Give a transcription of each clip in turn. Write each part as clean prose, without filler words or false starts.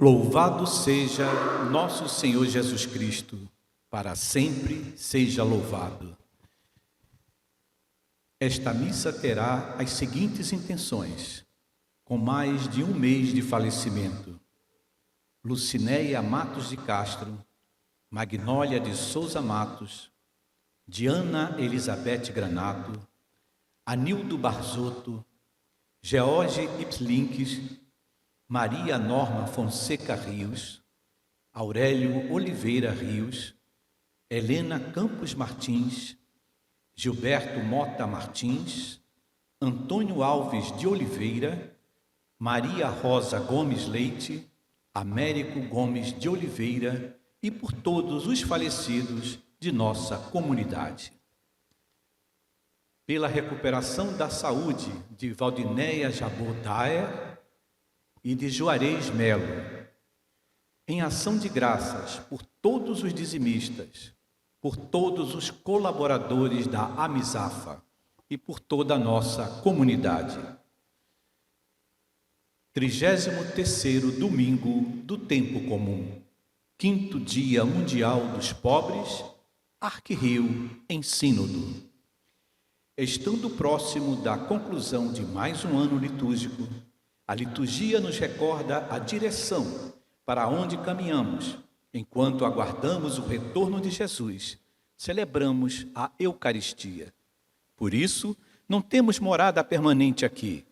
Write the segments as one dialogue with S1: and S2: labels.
S1: Louvado seja nosso Senhor Jesus Cristo, para sempre seja louvado. Esta missa terá as seguintes intenções: com mais de um mês de falecimento, Lucinéia Matos de Castro, Magnólia de Souza Matos, Diana Elizabeth Granato, Anildo Barzotto, George Ipslinks, Maria Norma Fonseca Rios, Aurélio Oliveira Rios, Helena Campos Martins, Gilberto Mota Martins, Antônio Alves de Oliveira, Maria Rosa Gomes Leite, Américo Gomes de Oliveira e por todos os falecidos de nossa comunidade. Pela recuperação da saúde de Valdinéia Jabodaer e de Juarez Melo, em ação de graças por todos os dizimistas, por todos os colaboradores da Amisafa e por toda a nossa comunidade. 33º domingo do tempo comum, 5º Dia Mundial dos Pobres, Arquirio em Sínodo. Estando próximo da conclusão de mais um ano litúrgico, a liturgia nos recorda a direção para onde caminhamos. Enquanto aguardamos o retorno de Jesus, celebramos a Eucaristia. Por isso, não temos morada permanente aqui.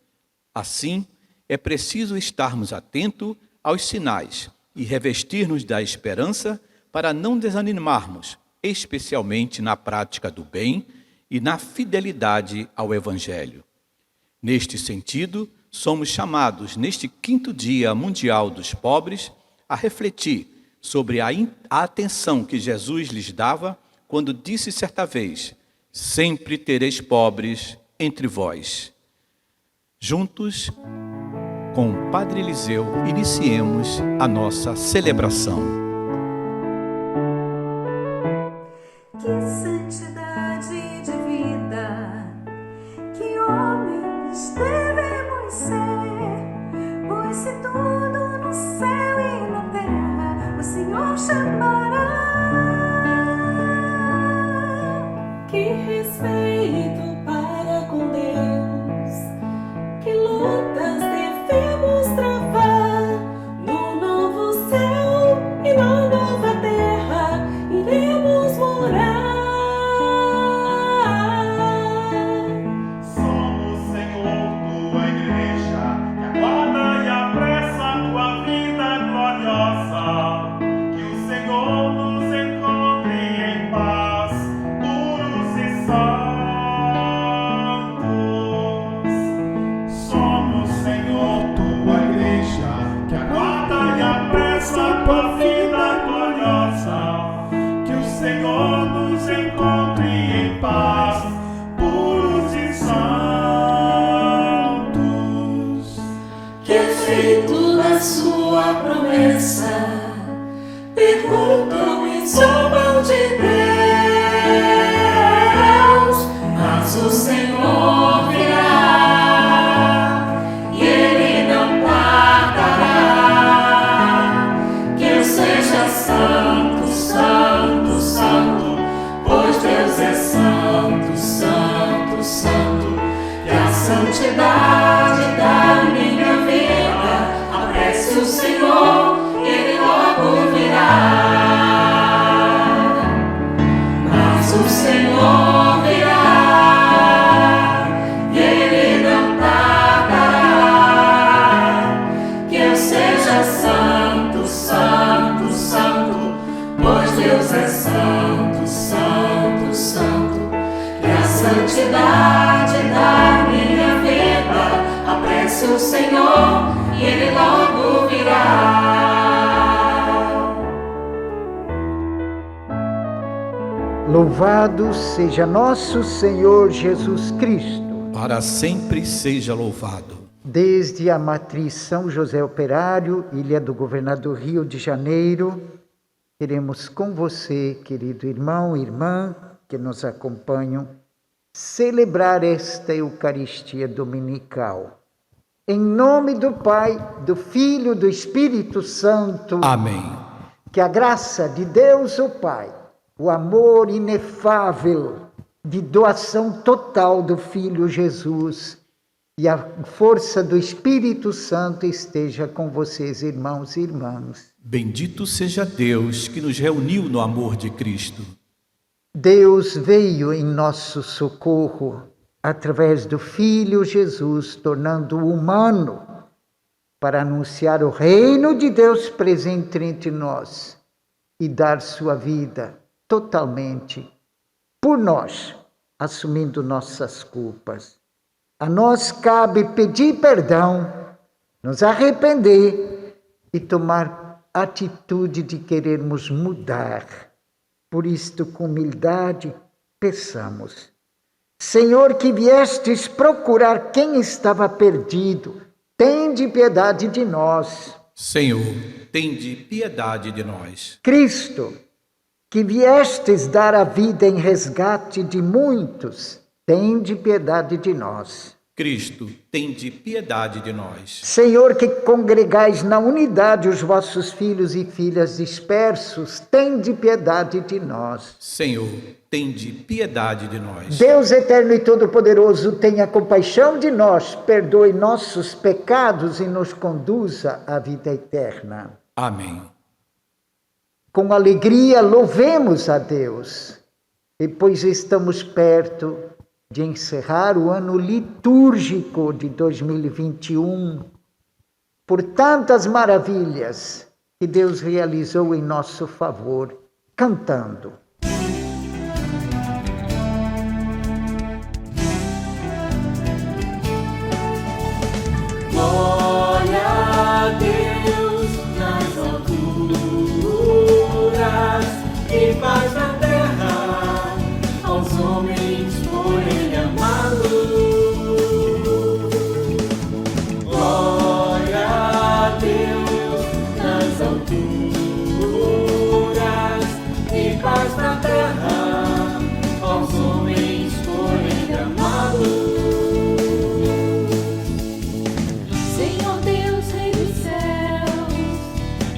S1: Assim, é preciso estarmos atentos aos sinais e revestir-nos da esperança para não desanimarmos, especialmente na prática do bem e na fidelidade ao Evangelho. Neste sentido, somos chamados, neste 5º Dia Mundial dos Pobres, a refletir sobre a atenção que Jesus lhes dava quando disse certa vez: sempre tereis pobres entre vós. Juntos, com o Padre Eliseu, iniciemos a nossa celebração.
S2: Que santidade de vida, que homens devemos ser, pois se tudo no céu e na terra o Senhor chamará. Que respeito para com Deus, que lutas devemos travar, no novo céu e na nova terra iremos morar.
S3: Somos, Senhor, tua igreja, que aguarda e apressa a tua vida gloriosa. Que o Senhor nos encontre em paz, puros e santos. Somos, Senhor, tua igreja, que aguarda e apressa a tua vida gloriosa. Que o Senhor nos encontre em paz, puros e santos.
S2: Que efeito da sua promessa perguntam e zombam de Deus, mas o Senhor virá e Ele não tardará. Que eu seja santo, santo, santo, pois Deus é santo, santo, santo. Que a santidade da minha vida apresse o Senhor, Ele logo virá. Mas o Senhor virá e Ele não tardará. Que eu seja santo, santo, santo, pois Deus é santo, santo, santo. Que a santidade da minha vida apresse o Senhor e Ele logo virá.
S4: Louvado seja nosso Senhor Jesus Cristo.
S1: Para sempre seja louvado.
S4: Desde a matriz São José Operário, Ilha do Governador Rio de Janeiro, queremos com você, querido irmão e irmã, que nos acompanham, celebrar esta Eucaristia dominical. Em nome do Pai, do Filho e do Espírito Santo.
S1: Amém.
S4: Que a graça de Deus, o Pai, o amor inefável de doação total do Filho Jesus e a força do Espírito Santo esteja com vocês, irmãos e irmãs.
S1: Bendito seja Deus que nos reuniu no amor de Cristo.
S4: Deus veio em nosso socorro através do Filho Jesus, tornando-o humano, para anunciar o reino de Deus presente entre nós e dar sua vida totalmente por nós, assumindo nossas culpas. A nós cabe pedir perdão, nos arrepender e tomar atitude de querermos mudar. Por isto, com humildade, peçamos. Senhor, que viestes procurar quem estava perdido, tende piedade de nós.
S1: Senhor, tende piedade de nós.
S4: Cristo, que viestes dar a vida em resgate de muitos, tende piedade de nós.
S1: Cristo, tende piedade de nós.
S4: Senhor, que congregais na unidade os vossos filhos e filhas dispersos, tende piedade de nós.
S1: Senhor, tende piedade de nós.
S4: Deus eterno e todo-poderoso, tenha compaixão de nós, perdoe nossos pecados e nos conduza à vida eterna.
S1: Amém.
S4: Com alegria, louvemos a Deus, e pois estamos perto de encerrar o ano litúrgico de 2021, por tantas maravilhas que Deus realizou em nosso favor, cantando.
S2: Glória a Deus nas alturas e paz na terra aos homens por Ele amados. Glória a Deus nas alturas e paz na terra aos homens por Ele amados. Senhor Deus, Rei dos céus,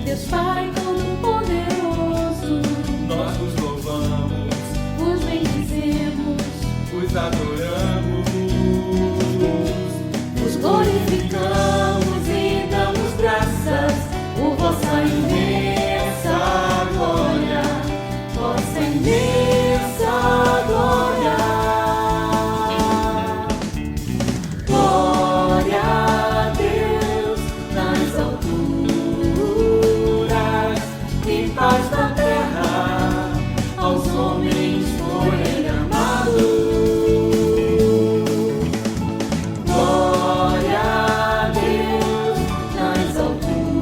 S2: Deus Pai Todo-Poderoso, nós vos louvamos, vos bendizemos, vos adoramos, vos glorificamos e damos graças por vossa imensa glória, vossa imensa glória. Glória a Deus nas alturas e paz na terra aos homens por Ele amados. Glória a Deus nas alturas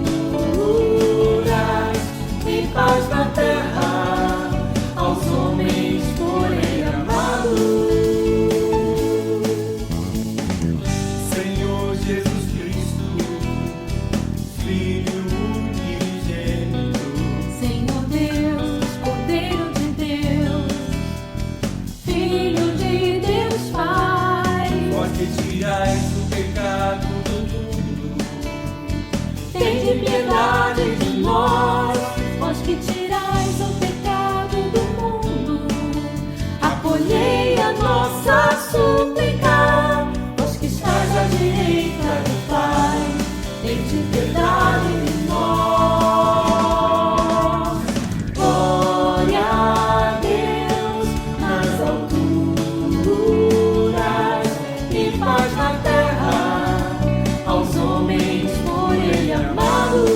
S2: e paz na terra aos homens por Ele amados.
S3: Senhor Jesus Cristo, Filho unigênito,
S2: Senhor Deus, Cordeiro de Deus, Filho de Deus Pai,
S3: vós que tirais o pecado do mundo,
S2: tende piedade de nós, vós que tirais o pecado do mundo, acolhei a nossa súplica, vós que estás à direita do Pai, tende piedade de nós. Glória a Deus nas alturas e paz na terra aos homens por Ele amados.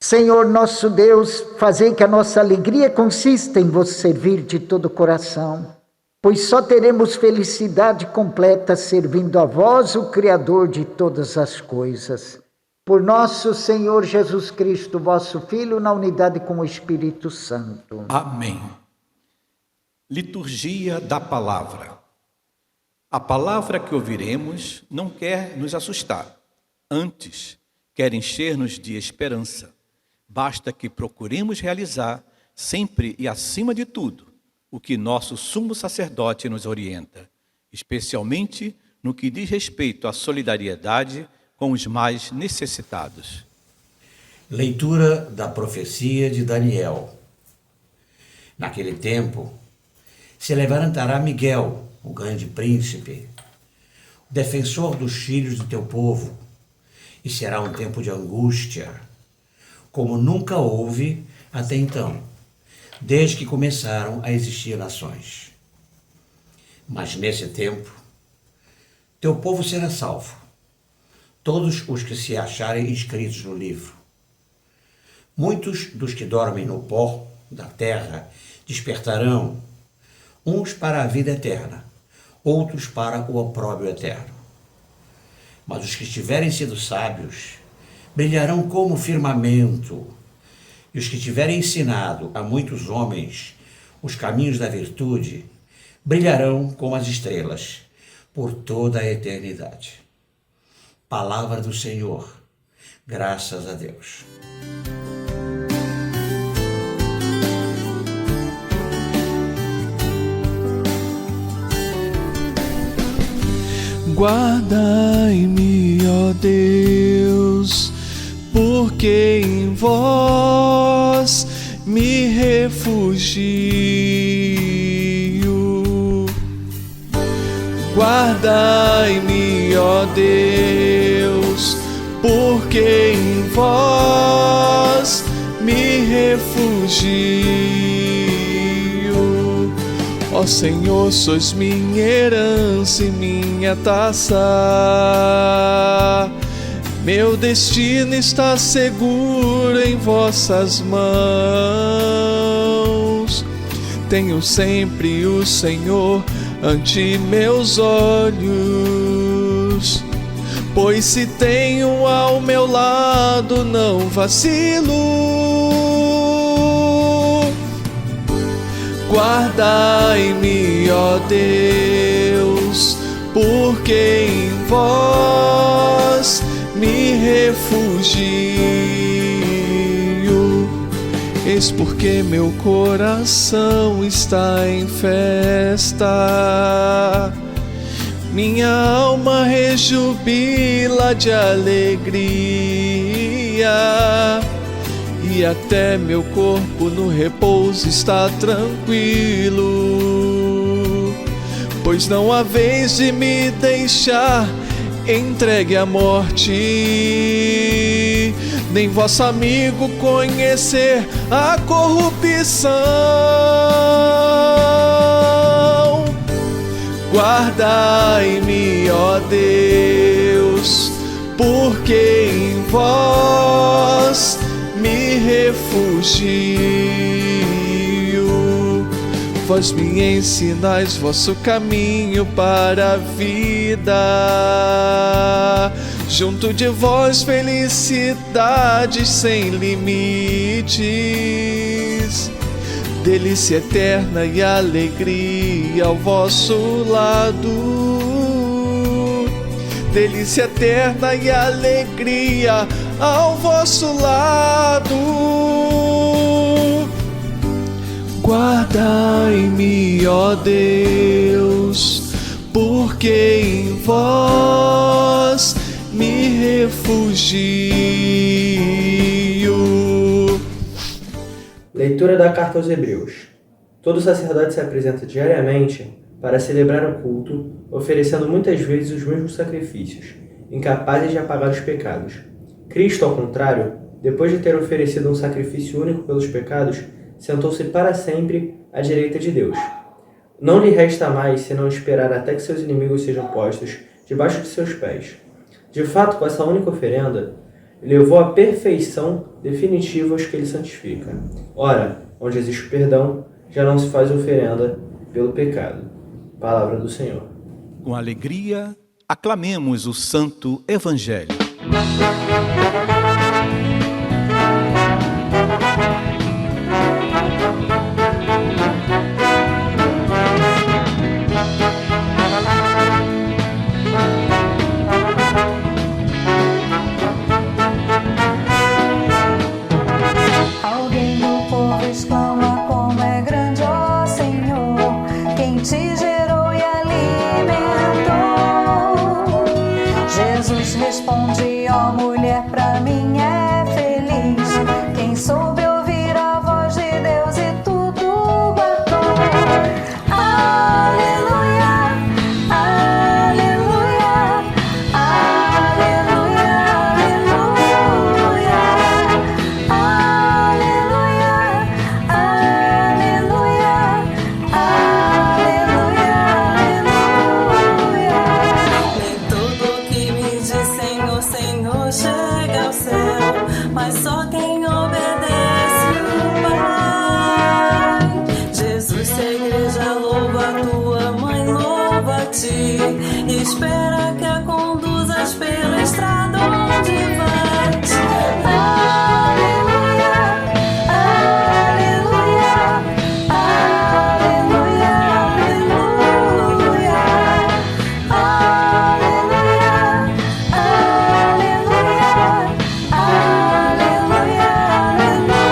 S4: Senhor nosso Deus, fazei que a nossa alegria consista em vos servir de todo o coração, pois só teremos felicidade completa servindo a vós, o Criador de todas as coisas. Por nosso Senhor Jesus Cristo, vosso Filho, na unidade com o Espírito Santo.
S1: Amém. Liturgia da Palavra. A palavra que ouviremos não quer nos assustar, antes quer encher-nos de esperança. Basta que procuremos realizar, sempre e acima de tudo, o que nosso sumo sacerdote nos orienta, especialmente no que diz respeito à solidariedade com os mais necessitados.
S5: Leitura da profecia de Daniel. Naquele tempo, se levantará Miguel, o grande príncipe, o defensor dos filhos do teu povo, e será um tempo de angústia, como nunca houve até então, desde que começaram a existir nações. Mas nesse tempo, teu povo será salvo, todos os que se acharem inscritos no livro. Muitos dos que dormem no pó da terra despertarão, uns para a vida eterna, outros para o opróbrio eterno. Mas os que tiverem sido sábios brilharão como o firmamento, e os que tiverem ensinado a muitos homens os caminhos da virtude brilharão como as estrelas por toda a eternidade. Palavra do Senhor, graças a Deus.
S6: Guardai-me, ó Deus, porque em vós me refugio. Guardai-me, ó Deus, porque em vós me refugio. Ó Senhor, sois minha herança e minha taça. Meu destino está seguro em vossas mãos. Tenho sempre o Senhor ante meus olhos, pois se tenho ao meu lado não vacilo. Guardai-me, ó Deus, porque em vós me refugio. Eis porque meu coração está em festa, minha alma rejubila de alegria, e até meu corpo no repouso está tranquilo, pois não há vez de me deixar entregue à morte, nem vosso amigo conhecer a corrupção. Guardai-me, ó Deus, porque em vós me refugio. Vós me ensinais vosso caminho para a vida. Junto de vós felicidade sem limites, delícia eterna e alegria ao vosso lado. Delícia eterna e alegria ao vosso lado. Guardai-me, ó Deus, porque em vós me refugio.
S7: Leitura da Carta aos Hebreus. Todo sacerdote se apresenta diariamente para celebrar o culto, oferecendo muitas vezes os mesmos sacrifícios, incapazes de apagar os pecados. Cristo, ao contrário, depois de ter oferecido um sacrifício único pelos pecados, sentou-se para sempre à direita de Deus. Não lhe resta mais senão esperar até que seus inimigos sejam postos debaixo de seus pés. De fato, com essa única oferenda, e levou à perfeição definitiva os que ele santifica. Ora, onde existe o perdão, já não se faz oferenda pelo pecado. Palavra do Senhor.
S1: Com alegria, aclamemos o Santo Evangelho.
S8: Alguém do povo exclama como é grande, ó Senhor, quem te gerou e alimentou. Jesus responde, ó mulher, pra mim é feliz quem soube ouvir a voz de Deus e tudo guardou. Aleluia, aleluia, aleluia, aleluia, aleluia, aleluia, aleluia, aleluia. Nem tudo que me diz Senhor, Senhor chega ao céu, mas só quem obedece o Pai. Jesus, se a igreja louva a tua mãe, louva a ti, e espera que a conduzas pela estrada onde vais. Aleluia, aleluia, aleluia, aleluia, aleluia, aleluia, aleluia.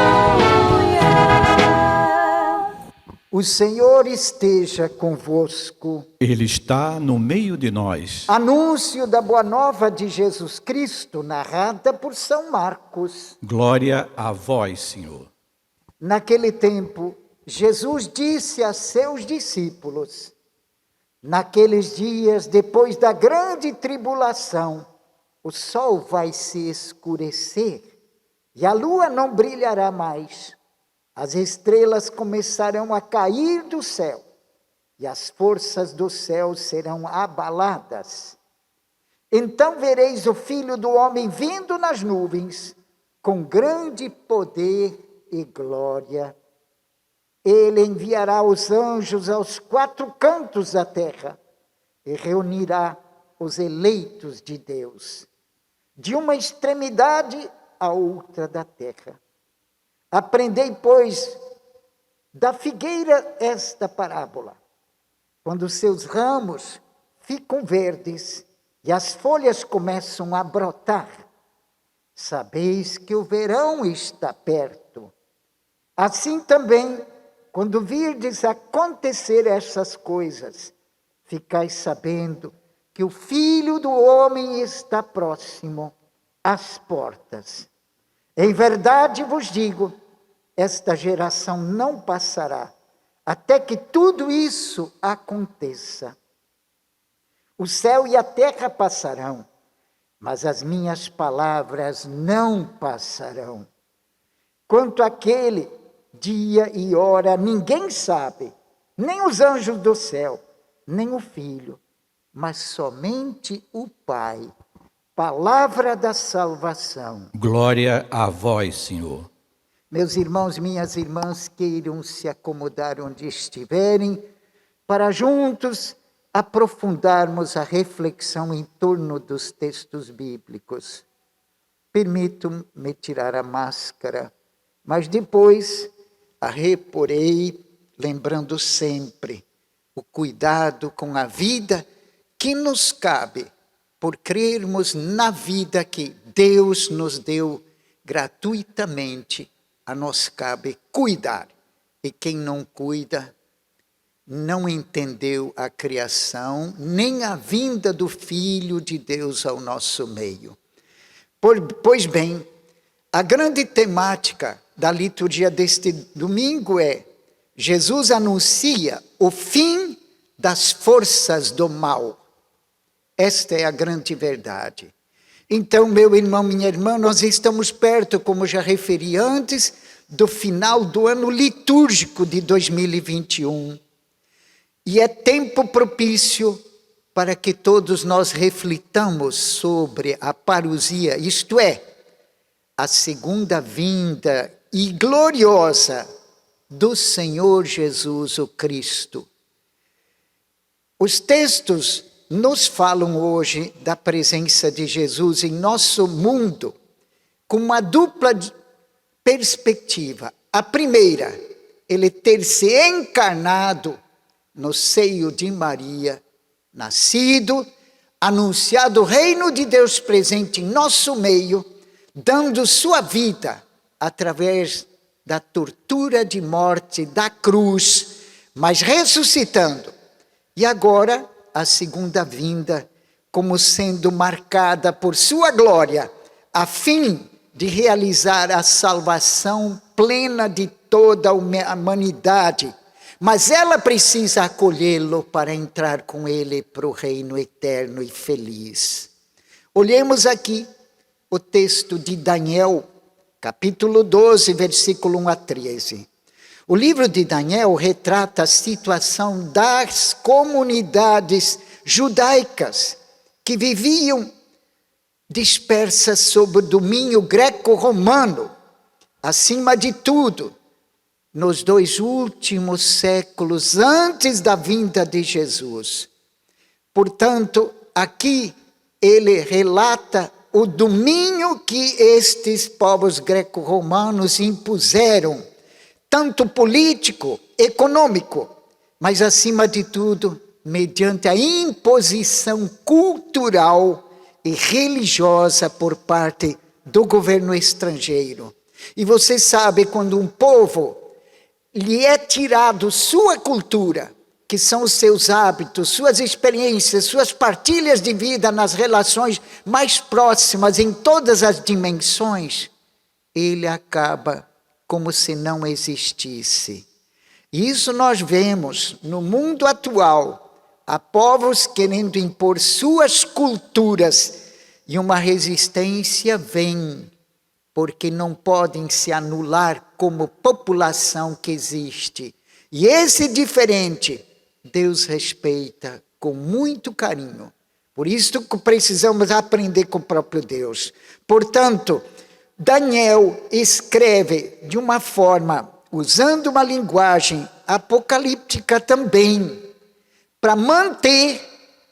S4: O Senhor esteja convosco.
S1: Ele está no meio de nós.
S4: Anúncio da Boa Nova de Jesus Cristo, narrada por São Marcos.
S1: Glória a vós, Senhor.
S4: Naquele tempo, Jesus disse a seus discípulos: naqueles dias, depois da grande tribulação, o sol vai se escurecer e a lua não brilhará mais. As estrelas começarão a cair do céu e as forças do céu serão abaladas. Então vereis o Filho do Homem vindo nas nuvens, com grande poder e glória. Ele enviará os anjos aos 4 cantos da terra e reunirá os eleitos de Deus, de uma extremidade à outra da terra. Aprendei, pois, da figueira esta parábola. Quando seus ramos ficam verdes e as folhas começam a brotar, sabeis que o verão está perto. Assim também, quando virdes acontecer essas coisas, ficais sabendo que o Filho do Homem está próximo às portas. Em verdade vos digo, esta geração não passará, até que tudo isso aconteça. O céu e a terra passarão, mas as minhas palavras não passarão. Quanto àquele dia e hora, ninguém sabe, nem os anjos do céu, nem o Filho, mas somente o Pai. Palavra da salvação.
S1: Glória a vós, Senhor.
S4: Meus irmãos, minhas irmãs, queiram se acomodar onde estiverem, para juntos aprofundarmos a reflexão em torno dos textos bíblicos. Permito-me tirar a máscara, mas depois a reporei, lembrando sempre o cuidado com a vida que nos cabe, por crermos na vida que Deus nos deu gratuitamente. A nós cabe cuidar, e quem não cuida não entendeu a criação, nem a vinda do Filho de Deus ao nosso meio. Pois bem, a grande temática da liturgia deste domingo é: Jesus anuncia o fim das forças do mal. Esta é a grande verdade. Então, meu irmão, minha irmã, nós estamos perto, como já referi antes, do final do ano litúrgico de 2021. E é tempo propício para que todos nós reflitamos sobre a parousia, isto é, a segunda vinda e gloriosa do Senhor Jesus o Cristo. Os textos nos falam hoje da presença de Jesus em nosso mundo com uma dupla perspectiva. A primeira, ele ter se encarnado no seio de Maria, nascido, anunciado o reino de Deus presente em nosso meio, dando sua vida através da tortura de morte da cruz, mas ressuscitando. E agora, a segunda vinda, como sendo marcada por sua glória, a fim de realizar a salvação plena de toda a humanidade. Mas ela precisa acolhê-lo para entrar com ele para o reino eterno e feliz. Olhemos aqui o texto de Daniel, capítulo 12, versículo 1 a 13. O livro de Daniel retrata a situação das comunidades judaicas que viviam dispersas sob o domínio greco-romano, acima de tudo, nos 2 últimos séculos antes da vinda de Jesus. Portanto, aqui ele relata o domínio que estes povos greco-romanos impuseram, tanto político, econômico, mas acima de tudo, mediante a imposição cultural e religiosa por parte do governo estrangeiro. E você sabe, quando um povo lhe é tirado sua cultura, que são os seus hábitos, suas experiências, suas partilhas de vida nas relações mais próximas, em todas as dimensões, ele acaba como se não existisse. E isso nós vemos no mundo atual, há povos querendo impor suas culturas, e uma resistência vem, porque não podem se anular como população que existe. E esse diferente, Deus respeita com muito carinho. Por isso que precisamos aprender com o próprio Deus. Portanto, Daniel escreve de uma forma, usando uma linguagem apocalíptica também, para manter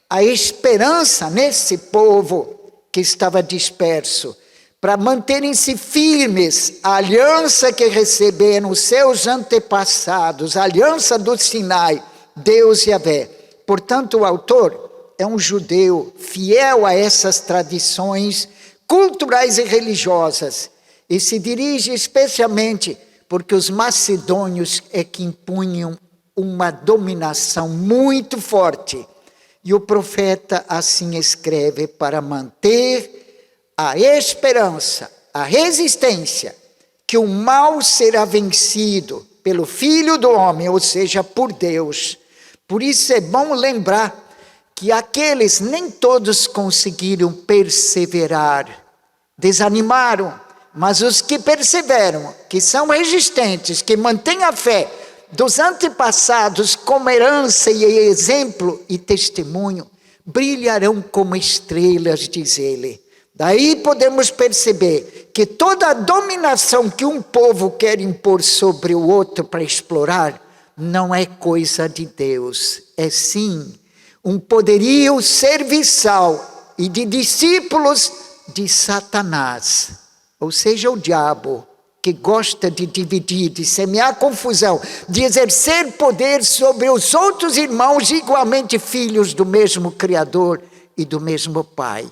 S4: a esperança nesse povo que estava disperso, para manterem-se firmes a aliança que receberam os seus antepassados, a aliança do Sinai, Deus e Yahvé. Portanto, o autor é um judeu fiel a essas tradições culturais e religiosas, e se dirige especialmente porque os macedônios é que impunham uma dominação muito forte. E o profeta assim escreve para manter a esperança, a resistência, que o mal será vencido pelo Filho do Homem, ou seja, por Deus. Por isso é bom lembrar que aqueles nem todos conseguiram perseverar, desanimaram, mas os que perseveram, que são resistentes, que mantêm a fé dos antepassados como herança e exemplo e testemunho, brilharão como estrelas, diz ele. Daí podemos perceber que toda a dominação que um povo quer impor sobre o outro para explorar, não é coisa de Deus, é sim um poderio serviçal e de discípulos de Satanás, ou seja, o diabo, que gosta de dividir, de semear confusão, de exercer poder sobre os outros irmãos igualmente filhos do mesmo Criador e do mesmo Pai.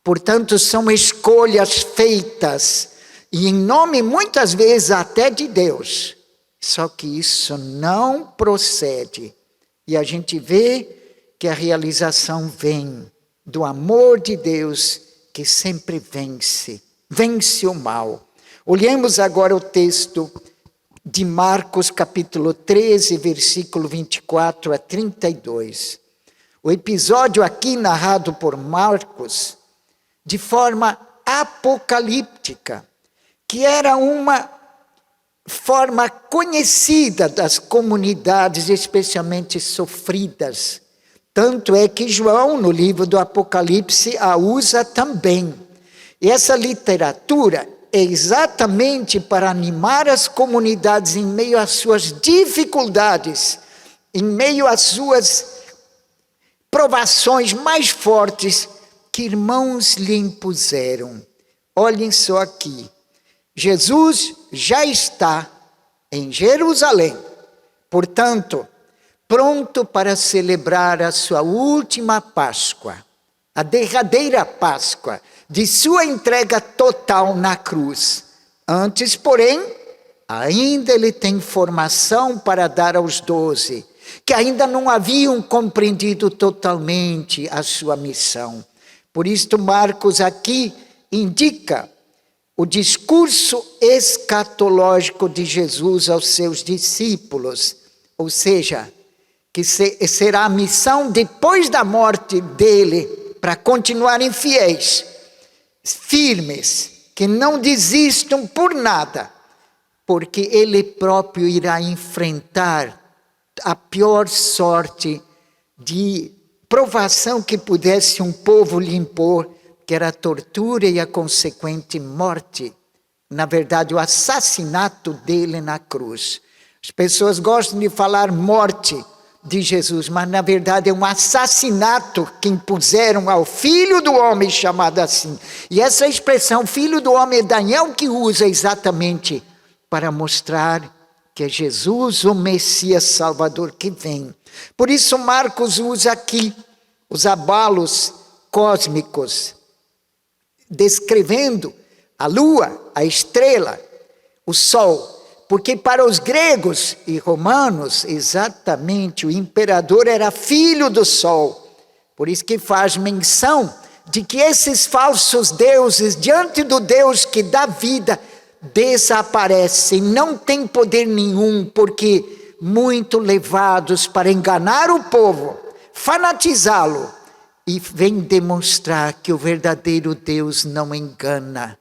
S4: Portanto, são escolhas feitas, e em nome muitas vezes até de Deus, só que isso não procede, e a gente vê que a realização vem do amor de Deus, que sempre vence o mal. Olhemos agora o texto de Marcos, capítulo 13, versículo 24 a 32. O episódio aqui narrado por Marcos, de forma apocalíptica, que era uma forma conhecida das comunidades, especialmente sofridas. Tanto é que João, no livro do Apocalipse, a usa também. E essa literatura é exatamente para animar as comunidades em meio às suas dificuldades, em meio às suas provações mais fortes que irmãos lhe impuseram. Olhem só aqui, Jesus já está em Jerusalém, portanto, pronto para celebrar a sua última Páscoa, a derradeira Páscoa, de sua entrega total na cruz. Antes, porém, ainda ele tem formação para dar aos 12, que ainda não haviam compreendido totalmente a sua missão. Por isto, Marcos aqui indica o discurso escatológico de Jesus aos seus discípulos, ou seja, que será a missão depois da morte dele, para continuarem fiéis, firmes, que não desistam por nada, porque ele próprio irá enfrentar a pior sorte de provação que pudesse um povo lhe impor, que era a tortura e a consequente morte, na verdade o assassinato dele na cruz. As pessoas gostam de falar morte de Jesus, mas na verdade é um assassinato que impuseram ao Filho do Homem, chamado assim. E essa expressão, Filho do Homem, é Daniel que usa exatamente para mostrar que é Jesus, o Messias Salvador que vem. Por isso Marcos usa aqui os abalos cósmicos, descrevendo a lua, a estrela, o sol. Porque para os gregos e romanos, exatamente, o imperador era filho do sol. Por isso que faz menção de que esses falsos deuses, diante do Deus que dá vida, desaparecem, não têm poder nenhum, porque muito levados para enganar o povo, fanatizá-lo, e vem demonstrar que o verdadeiro Deus não engana.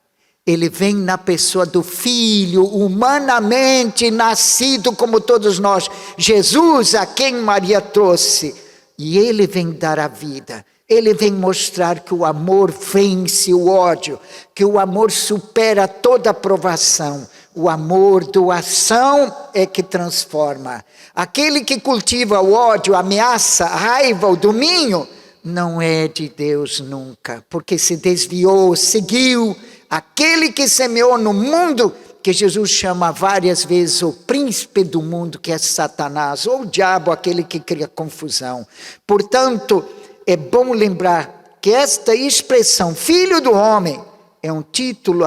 S4: Ele vem na pessoa do Filho, humanamente nascido como todos nós, Jesus, a quem Maria trouxe. E ele vem dar a vida. Ele vem mostrar que o amor vence o ódio, que o amor supera toda provação. O amor, doação, é que transforma. Aquele que cultiva o ódio, a ameaça, a raiva, o domínio, não é de Deus nunca, porque se desviou, seguiu aquele que semeou no mundo, que Jesus chama várias vezes o príncipe do mundo, que é Satanás, ou o diabo, aquele que cria confusão. Portanto, é bom lembrar que esta expressão, Filho do Homem, é um título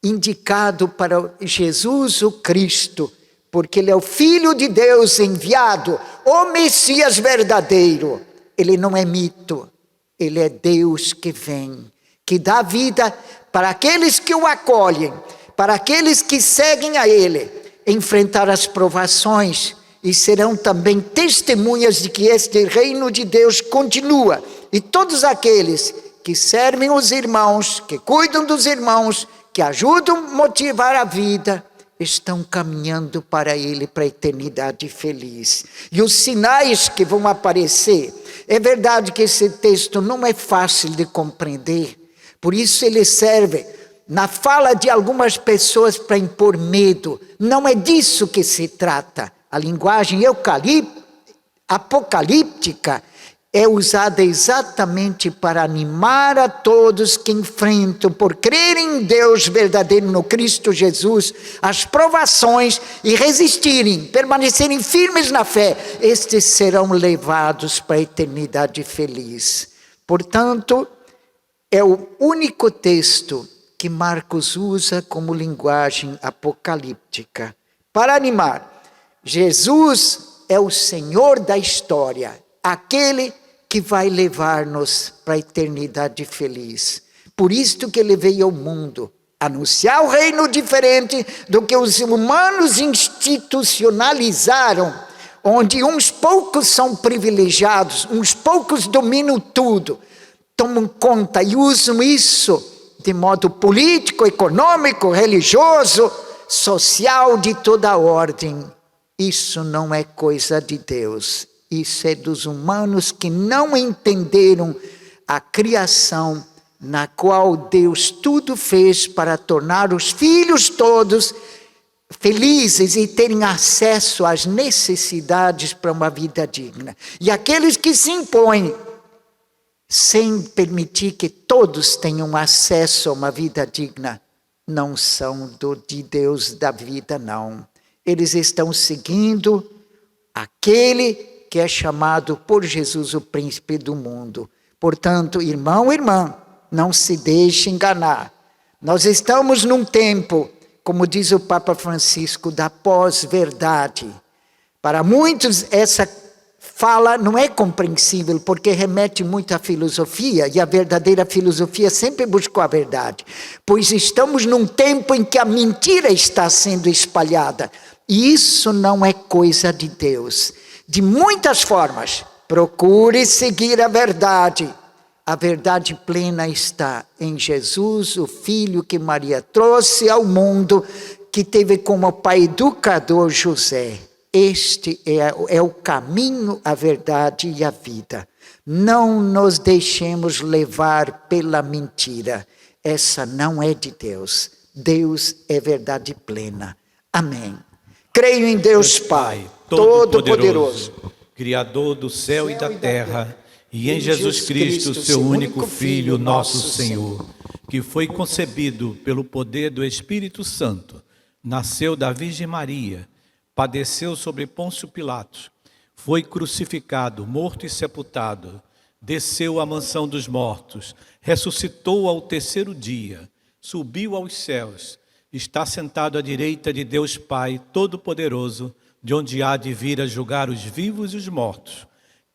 S4: indicado para Jesus o Cristo, porque ele é o Filho de Deus enviado, o Messias verdadeiro. Ele não é mito, ele é Deus que vem, que dá vida para aqueles que o acolhem, para aqueles que seguem a ele, enfrentar as provações, e serão também testemunhas de que este reino de Deus continua. E todos aqueles que servem os irmãos, que cuidam dos irmãos, que ajudam a motivar a vida, estão caminhando para ele, para a eternidade feliz. E os sinais que vão aparecer, é verdade que esse texto não é fácil de compreender, por isso ele serve na fala de algumas pessoas para impor medo. Não é disso que se trata. A linguagem apocalíptica é usada exatamente para animar a todos que enfrentam, por crerem em Deus verdadeiro no Cristo Jesus, as provações e resistirem, permanecerem firmes na fé. Estes serão levados para a eternidade feliz. Portanto, é o único texto que Marcos usa como linguagem apocalíptica para animar. Jesus é o Senhor da história, aquele que vai levar-nos para a eternidade feliz. Por isto que ele veio ao mundo, anunciar o reino diferente do que os humanos institucionalizaram, onde uns poucos são privilegiados, uns poucos dominam tudo, tomam conta e usam isso de modo político, econômico, religioso, social, de toda ordem. Isso não é coisa de Deus, isso é dos humanos que não entenderam a criação na qual Deus tudo fez para tornar os filhos todos felizes e terem acesso às necessidades para uma vida digna. E aqueles que se impõem, sem permitir que todos tenham acesso a uma vida digna, não são de Deus da vida, não. Eles estão seguindo aquele que é chamado por Jesus o príncipe do mundo. Portanto, irmão, irmã, não se deixe enganar. Nós estamos num tempo, como diz o Papa Francisco, da pós-verdade. Para muitos, essa fala não é compreensível, porque remete muito à filosofia, e a verdadeira filosofia sempre buscou a verdade. Pois estamos num tempo em que a mentira está sendo espalhada. E isso não é coisa de Deus. De muitas formas, procure seguir a verdade. A verdade plena está em Jesus, o Filho que Maria trouxe ao mundo, que teve como pai educador José. Este é o caminho, a verdade e a vida. Não nos deixemos levar pela mentira. Essa não é de Deus. Deus é verdade plena. Amém. Creio em Deus Pai, Todo-Poderoso,
S1: Criador do céu e da terra, e em Jesus Cristo, seu único Filho, nosso Senhor, que foi concebido pelo poder do Espírito Santo, nasceu da Virgem Maria, padeceu sobre Pôncio Pilatos, foi crucificado, morto e sepultado, desceu à mansão dos mortos, ressuscitou ao terceiro dia, subiu aos céus, está sentado à direita de Deus Pai Todo-Poderoso, de onde há de vir a julgar os vivos e os mortos.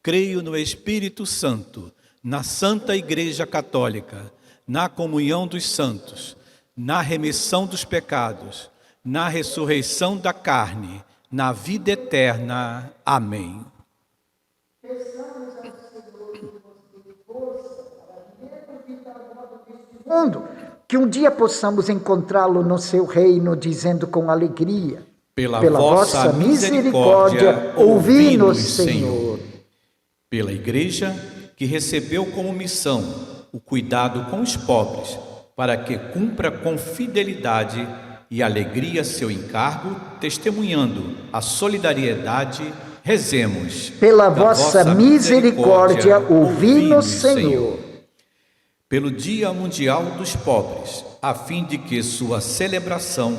S1: Creio no Espírito Santo, na Santa Igreja Católica, na comunhão dos santos, na remissão dos pecados, na ressurreição da carne, na vida eterna. Amém.
S4: Mundo, que um dia possamos encontrá-lo no seu reino, dizendo com alegria: pela vossa misericórdia, ouvi-nos, Senhor.
S1: Pela Igreja, que recebeu como missão o cuidado com os pobres, para que cumpra com fidelidade e alegria seu encargo, testemunhando a solidariedade, rezemos.
S4: Pela vossa misericórdia, ouvi-nos, Senhor.
S1: Pelo Dia Mundial dos Pobres, a fim de que sua celebração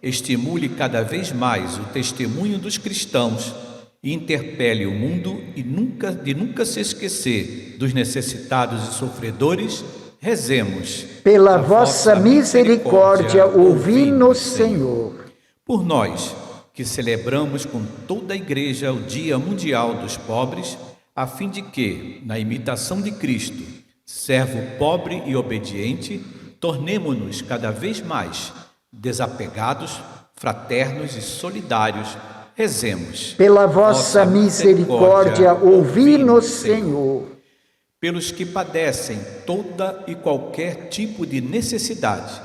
S1: estimule cada vez mais o testemunho dos cristãos e interpele o mundo e nunca se esquecer dos necessitados e sofredores, rezemos.
S4: Pela vossa misericórdia, ouvi-nos, Senhor.
S1: Por nós, que celebramos com toda a Igreja o Dia Mundial dos Pobres, a fim de que, na imitação de Cristo, servo pobre e obediente, tornemo-nos cada vez mais desapegados, fraternos e solidários, rezemos.
S4: Pela vossa misericórdia, ouvi-nos, Senhor.
S1: Pelos que padecem toda e qualquer tipo de necessidade,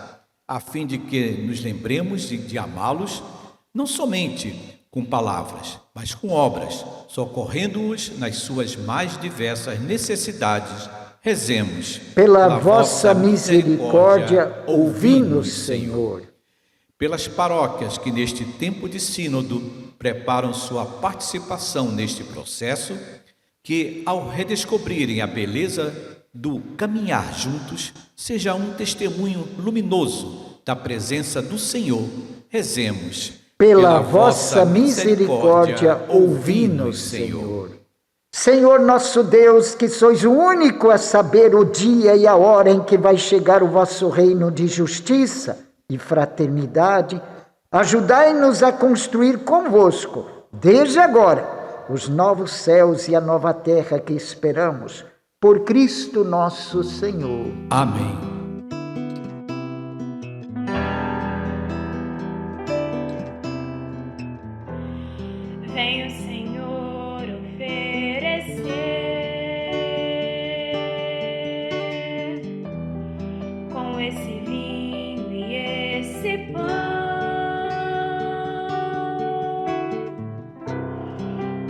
S1: a fim de que nos lembremos de amá-los, não somente com palavras, mas com obras, socorrendo-os nas suas mais diversas necessidades, rezemos.
S4: Pela vossa misericórdia, ouvi-nos, Senhor.
S1: Pelas paróquias que neste tempo de sínodo preparam sua participação neste processo, que ao redescobrirem a beleza do caminhar juntos, seja um testemunho luminoso da presença do Senhor, rezemos.
S4: Pela vossa misericórdia, ouvi-nos, Senhor. Senhor nosso Deus, que sois o único a saber o dia e a hora em que vai chegar o vosso reino de justiça e fraternidade, ajudai-nos a construir convosco, desde agora, os novos céus e a nova terra que esperamos, por Cristo nosso Senhor.
S1: Amém.
S9: Vem o Senhor oferecer com esse vinho e esse pão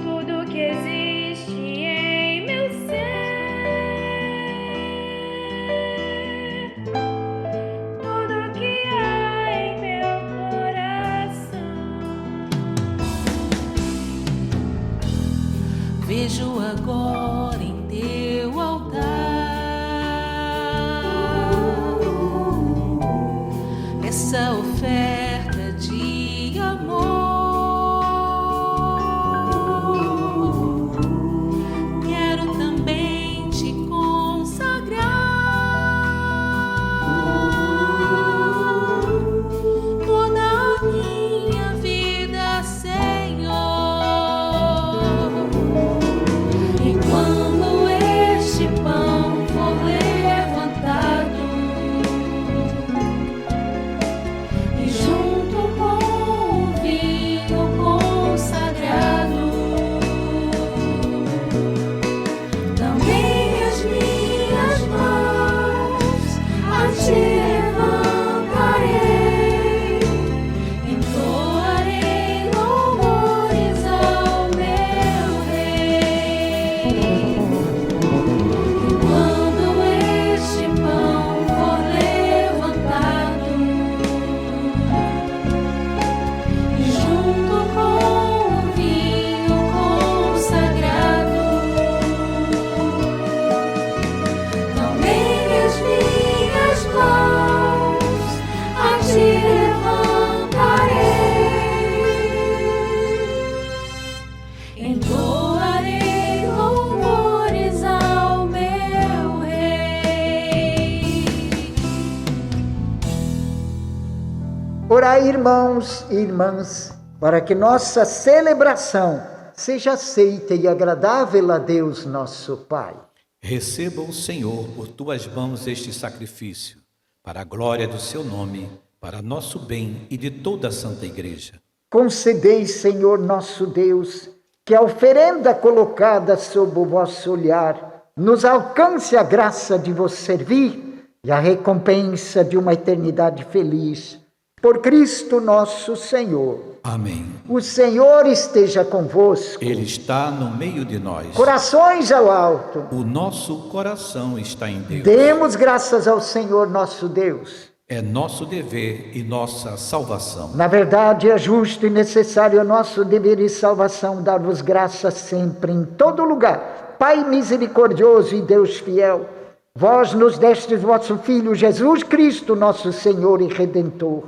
S9: tudo que existe em meu ser.
S8: vejo agora em teu altar essa oferta de amor. Quero também te consagrar toda a minha vida, Senhor. E quando este pão for levantado e junto com o vinho consagrado, também as minhas mãos a te levantarei, entoarei louvores ao meu Rei. E quando este pão for levantado e junto com o vinho consagrado, também as minhas mãos a te levantarei, entoarei louvores ao meu Rei.
S4: Orai, irmãos e irmãs, para que nossa celebração seja aceita e agradável a Deus nosso Pai.
S1: Receba o Senhor por tuas mãos este sacrifício, para a glória do seu nome, para nosso bem e de toda a Santa Igreja.
S4: Concedei, Senhor nosso Deus, que a oferenda colocada sob o vosso olhar nos alcance a graça de vos servir e a recompensa de uma eternidade feliz. Por Cristo nosso Senhor.
S1: Amém.
S4: O Senhor esteja convosco.
S1: Ele está no meio de nós.
S4: Corações ao alto.
S1: O nosso coração está em Deus.
S4: Demos graças ao Senhor nosso Deus.
S1: É nosso dever e nossa salvação.
S4: Na verdade, é justo e necessário nosso dever e salvação dar-vos graças sempre, em todo lugar. Pai misericordioso e Deus fiel, vós nos destes vosso Filho Jesus Cristo, nosso Senhor e Redentor.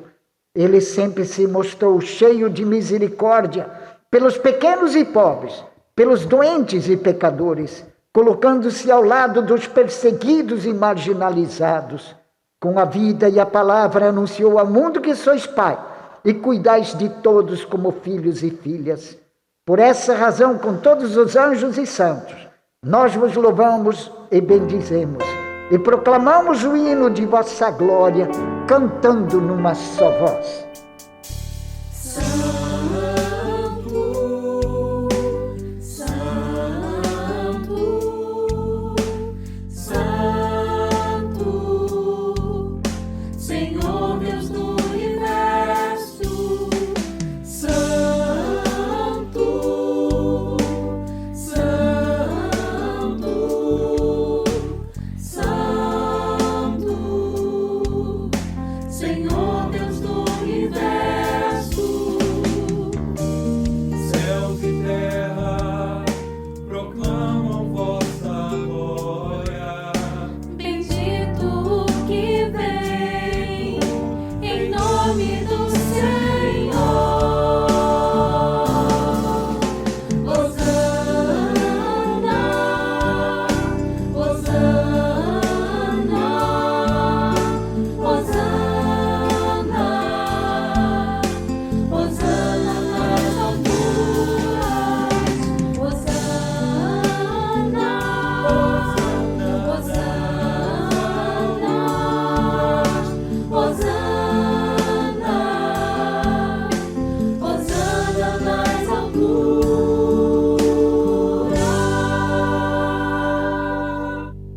S4: Ele sempre se mostrou cheio de misericórdia pelos pequenos e pobres, pelos doentes e pecadores, colocando-se ao lado dos perseguidos e marginalizados. Com a vida e a palavra anunciou ao mundo que sois Pai e cuidais de todos como filhos e filhas. Por essa razão, com todos os anjos e santos, nós vos louvamos e bendizemos e proclamamos o hino de vossa glória, cantando numa só voz.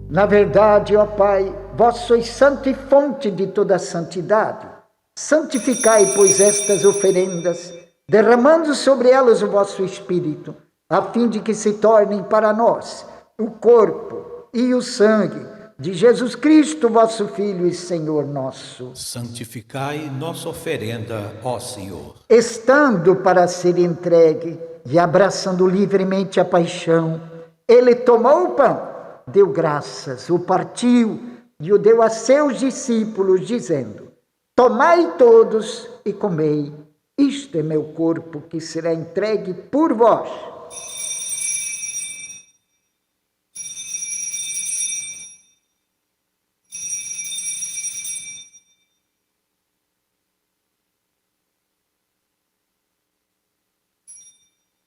S4: Na verdade, ó Pai, vós sois santo e fonte de toda santidade. Santificai, pois, estas oferendas, derramando sobre elas o vosso Espírito, a fim de que se tornem para nós o corpo e o sangue de Jesus Cristo, vosso Filho e Senhor nosso.
S1: Santificai nossa oferenda, ó Senhor.
S4: Estando para ser entregue e abraçando livremente a paixão, ele tomou o pão, deu graças, o partiu e o deu a seus discípulos, dizendo: tomai todos e comei, isto é meu corpo que será entregue por vós.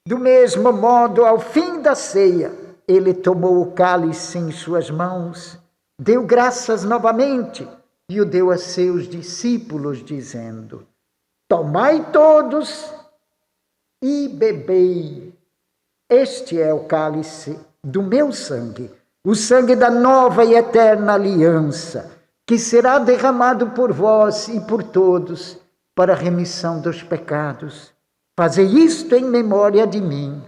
S4: Do mesmo modo, ao fim da ceia, ele tomou o cálice em suas mãos, deu graças novamente e o deu a seus discípulos, dizendo: tomai todos e bebei. Este é o cálice do meu sangue, o sangue da nova e eterna aliança, que será derramado por vós e por todos para a remissão dos pecados. Fazei isto em memória de mim.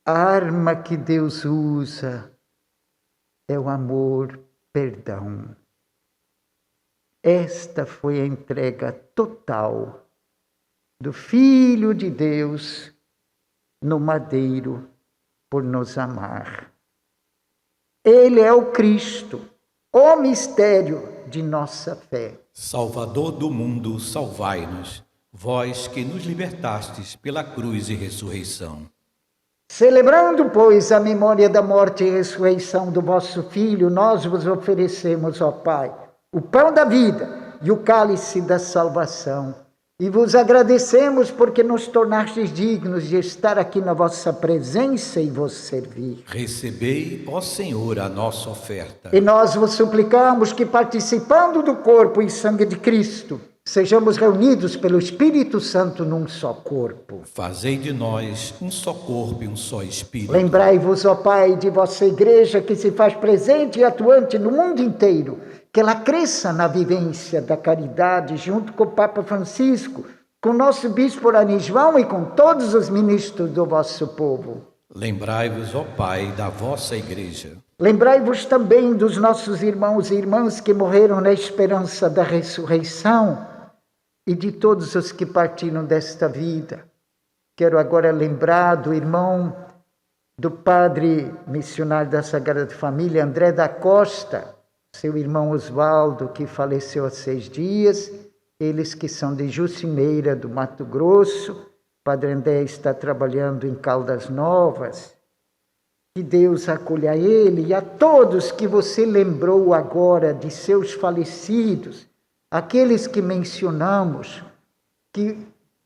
S4: A arma que Deus usa é o amor, perdão. Esta foi a entrega total do Filho de Deus no madeiro por nos amar. Ele é o Cristo, o mistério de nossa fé.
S1: Salvador do mundo, salvai-nos, vós que nos libertastes pela cruz e ressurreição.
S4: Celebrando, pois, a memória da morte e ressurreição do vosso Filho, nós vos oferecemos, ó Pai, o pão da vida e o cálice da salvação. E vos agradecemos porque nos tornastes dignos de estar aqui na vossa presença e vos servir.
S1: Recebei, ó Senhor, a nossa oferta.
S4: E nós vos suplicamos que, participando do corpo e sangue de Cristo, sejamos reunidos pelo Espírito Santo num só corpo.
S1: Fazei de nós um só corpo e um só Espírito.
S4: Lembrai-vos, ó Pai, de vossa igreja que se faz presente e atuante no mundo inteiro, que ela cresça na vivência da caridade junto com o Papa Francisco, com o nosso Bispo Anisvão e com todos os ministros do vosso povo.
S1: Lembrai-vos, ó Pai, da vossa igreja.
S4: Lembrai-vos também dos nossos irmãos e irmãs que morreram na esperança da ressurreição e de todos os que partiram desta vida. Quero agora lembrar do irmão do padre missionário da Sagrada Família, André da Costa, seu irmão Oswaldo, que faleceu há 6 dias, eles que são de Jucimeira, do Mato Grosso. Padre André está trabalhando em Caldas Novas. Que Deus acolha ele e a todos que você lembrou agora de seus falecidos, aqueles que mencionamos, que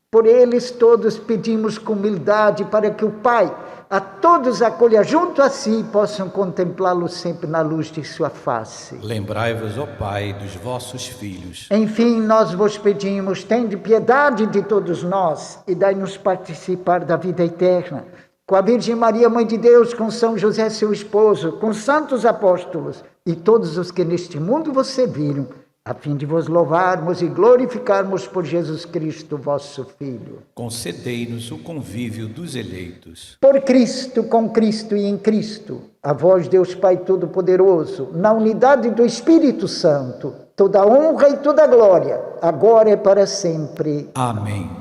S4: por eles todos pedimos com humildade para que o Pai a todos acolha junto a si e possam contemplá-lo sempre na luz de sua face.
S1: Lembrai-vos, ó Pai, dos vossos filhos.
S4: Enfim, nós vos pedimos, tende piedade de todos nós e dai-nos participar da vida eterna, com a Virgem Maria, Mãe de Deus, com São José, seu esposo, com santos apóstolos e todos os que neste mundo vos serviram, a fim de vos louvarmos e glorificarmos por Jesus Cristo, vosso Filho.
S1: Concedei-nos o convívio dos eleitos.
S4: Por Cristo, com Cristo e em Cristo, a vós, Deus Pai Todo-Poderoso, na unidade do Espírito Santo, toda honra e toda glória, agora e para sempre.
S1: Amém.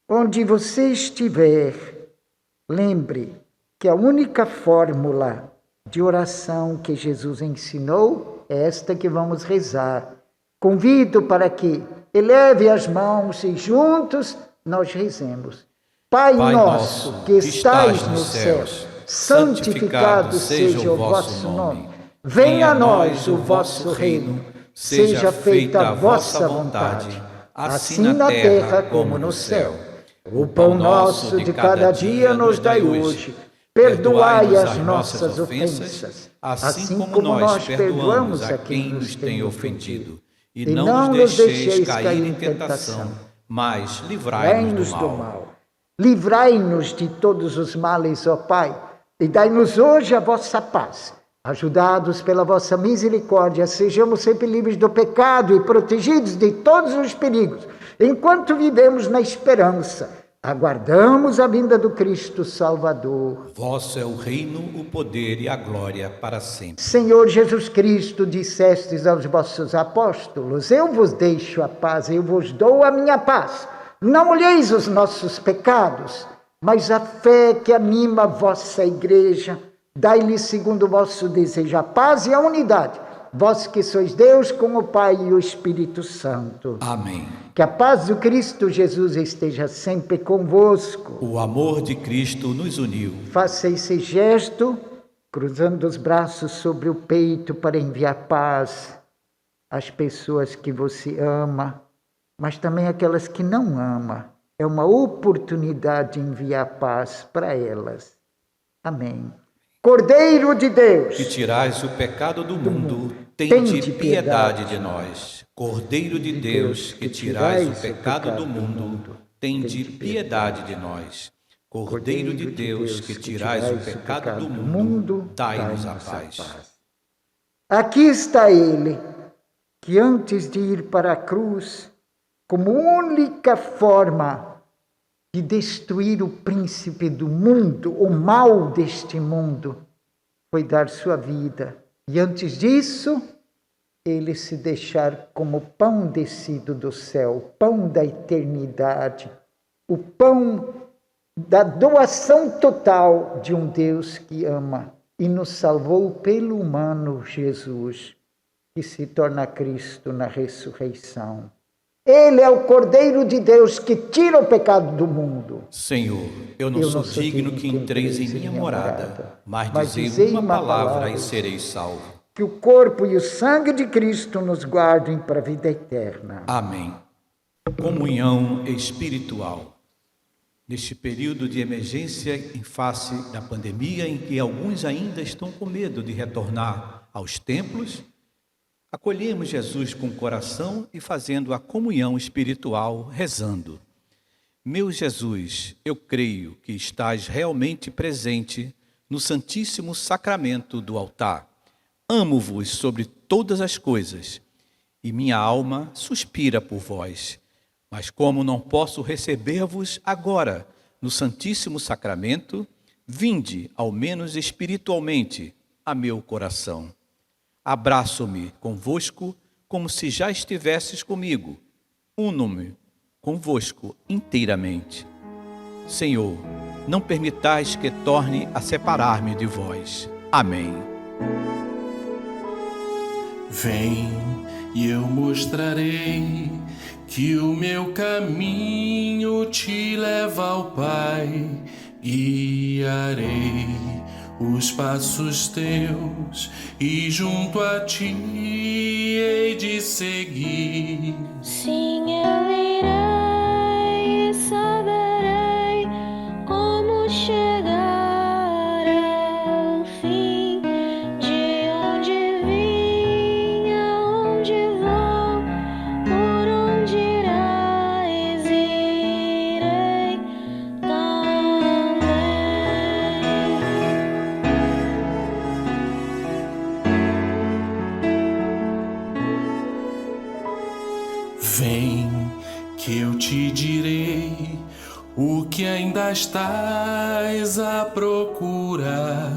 S4: Onde você estiver, lembre que a única fórmula de oração que Jesus ensinou é esta que vamos rezar. Convido para que eleve as mãos e juntos nós rezemos. Pai nosso que estais nos céus, santificado seja o vosso nome. Venha a nós o vosso reino. Seja feita a vossa vontade, assim na terra como no céu. O pão nosso de cada dia nos dai hoje. Perdoai as nossas ofensas, assim como nós perdoamos a quem nos tem ofendido. E não nos deixeis cair em tentação, mas livrai-nos do mal. Livrai-nos de todos os males, ó Pai, e dai-nos hoje a vossa paz. Ajudados pela vossa misericórdia, sejamos sempre livres do pecado e protegidos de todos os perigos, enquanto vivemos na esperança Aguardamos a vinda do Cristo Salvador.
S1: Vosso é o reino, o poder e a glória para sempre.
S4: Senhor Jesus Cristo, dissestes aos vossos apóstolos: eu vos deixo a paz, eu vos dou a minha paz. Não olheis os nossos pecados, mas a fé que anima a vossa igreja. Dai-lhe segundo o vosso desejo a paz e a unidade. Vós que sois Deus com o Pai e o Espírito Santo.
S1: Amém.
S4: Que a paz do Cristo Jesus esteja sempre convosco.
S1: O amor de Cristo nos uniu.
S4: Faça esse gesto, cruzando os braços sobre o peito para enviar paz às pessoas que você ama, mas também aquelas que não ama. É uma oportunidade de enviar paz para elas. Amém. Cordeiro de Deus,
S1: que tirais o pecado do mundo, tende piedade de nós. Cordeiro de Deus, que tirais o pecado do mundo, tende piedade de nós. Cordeiro de Deus, que tirais o pecado do mundo, dai-nos a paz.
S4: Aqui está ele, que antes de ir para a cruz, como única forma de destruir o príncipe do mundo, o mal deste mundo, foi dar sua vida. E antes disso, ele se deixar como pão descido do céu, pão da eternidade, o pão da doação total de um Deus que ama e nos salvou pelo humano Jesus, que se torna Cristo na ressurreição. Ele é o Cordeiro de Deus que tira o pecado do mundo.
S1: Senhor, eu não sou digno que entreis em minha morada, mas dizei uma palavra e serei salvo.
S4: Que o corpo e o sangue de Cristo nos guardem para a vida eterna.
S1: Amém. Comunhão espiritual. Neste período de emergência em face da pandemia, em que alguns ainda estão com medo de retornar aos templos, acolhemos Jesus com o coração e fazendo a comunhão espiritual, rezando. Meu Jesus, eu creio que estás realmente presente no Santíssimo Sacramento do altar. Amo-vos sobre todas as coisas e minha alma suspira por vós. Mas como não posso receber-vos agora no Santíssimo Sacramento, vinde, ao menos espiritualmente, a meu coração. Abraço-me convosco como se já estivesses comigo. Uno-me convosco inteiramente. Senhor, não permitais que torne a separar-me de vós. Amém.
S3: Vem e eu mostrarei que o meu caminho te leva ao Pai. Guiarei os passos teus e junto a ti hei de seguir.
S9: Sim, eu irei e saberei como chegar ao fim, de onde vim, aonde vou, por onde irás, irei também.
S3: Vem que eu te direi o que ainda estás a procurar.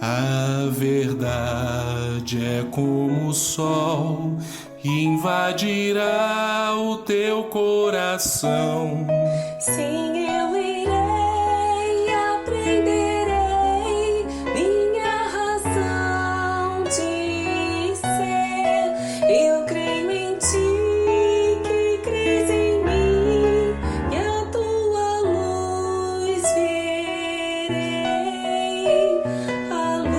S3: A verdade é como o sol, invadirá o teu coração.
S8: Sim, eu irei, aprenderei minha razão de ser. Eu creio em ti, que crês em mim, e a tua luz verei, a luz.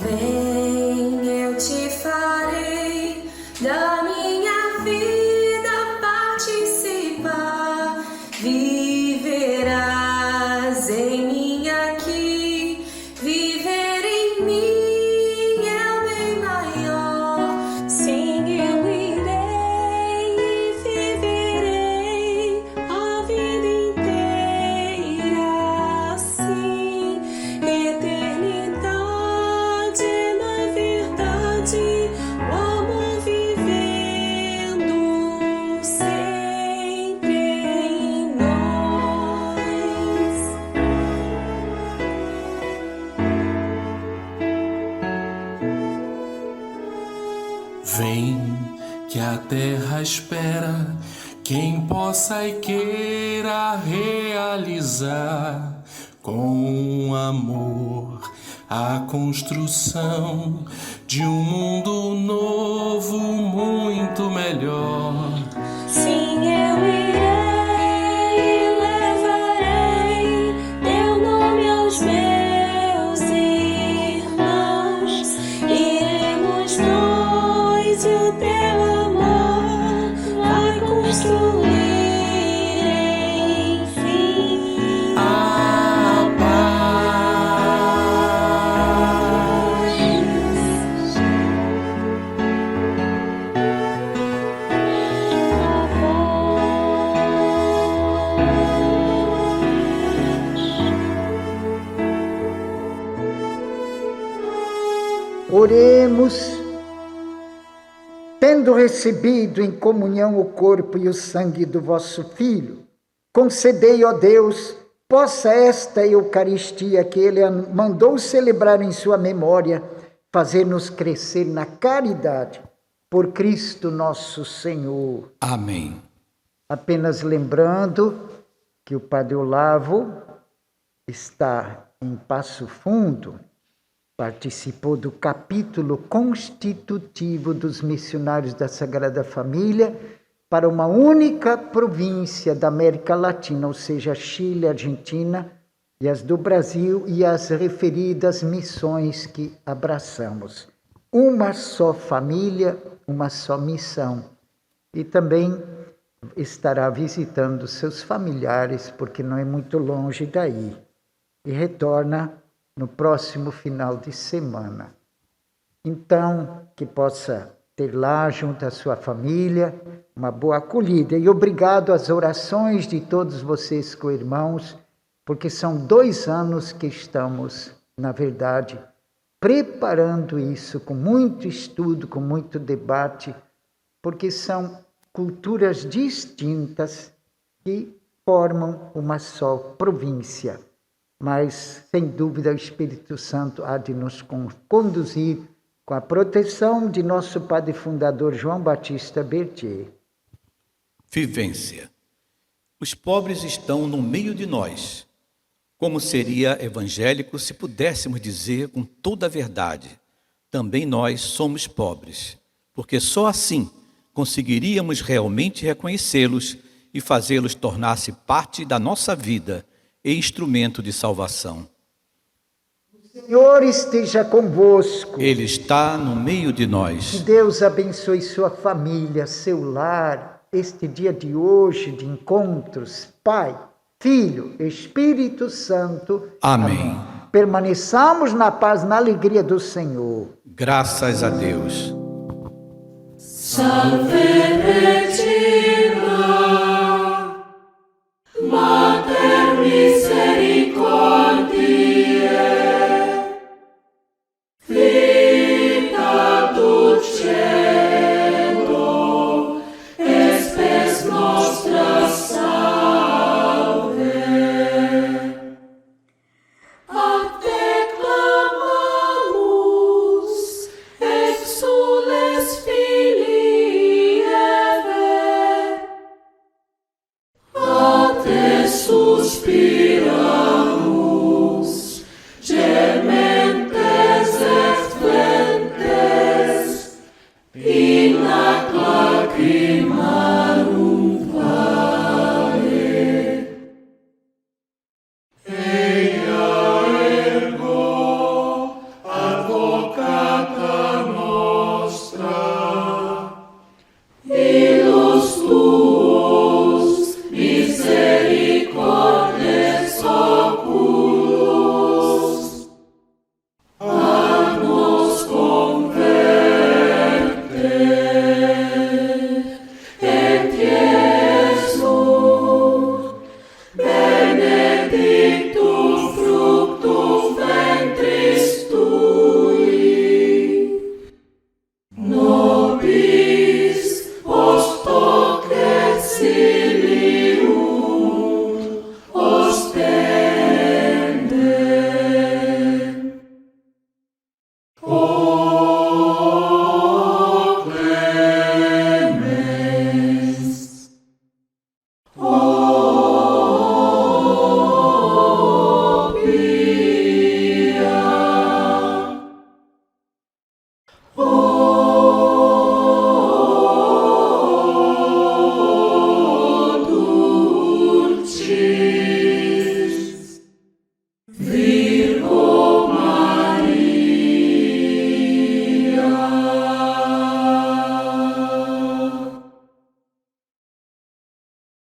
S8: Vem, eu te farei da minha vida participar. Viverás em mim aqui, viver em mim é o bem maior. Sim, eu irei e viverei a vida inteira assim. Eternidade
S3: que a terra espera quem possa e queira realizar com amor a construção de um mundo novo, muito melhor.
S9: Sim, eu irei e levarei teu nome aos meus irmãos. Iremos nós e o teu amor vai construir, enfim, a paz.
S4: Oremos, tendo recebido em comunhão o corpo e o sangue do vosso Filho, concedei, ó Deus, possa esta Eucaristia que ele mandou celebrar em sua memória, fazer-nos crescer na caridade, por Cristo nosso Senhor.
S1: Amém.
S4: Apenas lembrando que o Padre Olavo está em Passo Fundo, participou do capítulo constitutivo dos missionários da Sagrada Família para uma única província da América Latina, ou seja, Chile, Argentina e as do Brasil e as referidas missões que abraçamos. Uma só família, uma só missão. E também estará visitando seus familiares, porque não é muito longe daí. E retorna no próximo final de semana. Então, que possa ter lá, junto à sua família, uma boa acolhida. E obrigado às orações de todos vocês, co-irmãos, porque são 2 anos que estamos, na verdade, preparando isso com muito estudo, com muito debate, porque são culturas distintas que formam uma só província. Mas, sem dúvida, o Espírito Santo há de nos conduzir com a proteção de nosso Padre Fundador João Batista Berthier.
S1: Vivência. Os pobres estão no meio de nós. Como seria evangélico se pudéssemos dizer com toda a verdade: também nós somos pobres, porque só assim conseguiríamos realmente reconhecê-los e fazê-los tornar-se parte da nossa vida e instrumento de salvação.
S4: O Senhor esteja convosco.
S1: Ele está no meio de
S4: Que
S1: nós.
S4: Deus abençoe sua família, seu lar, este dia de hoje de encontros. Pai, Filho, Espírito Santo.
S1: Amém.
S4: Permaneçamos na paz, na alegria do Senhor.
S1: Graças a Deus.
S2: Salve Regina.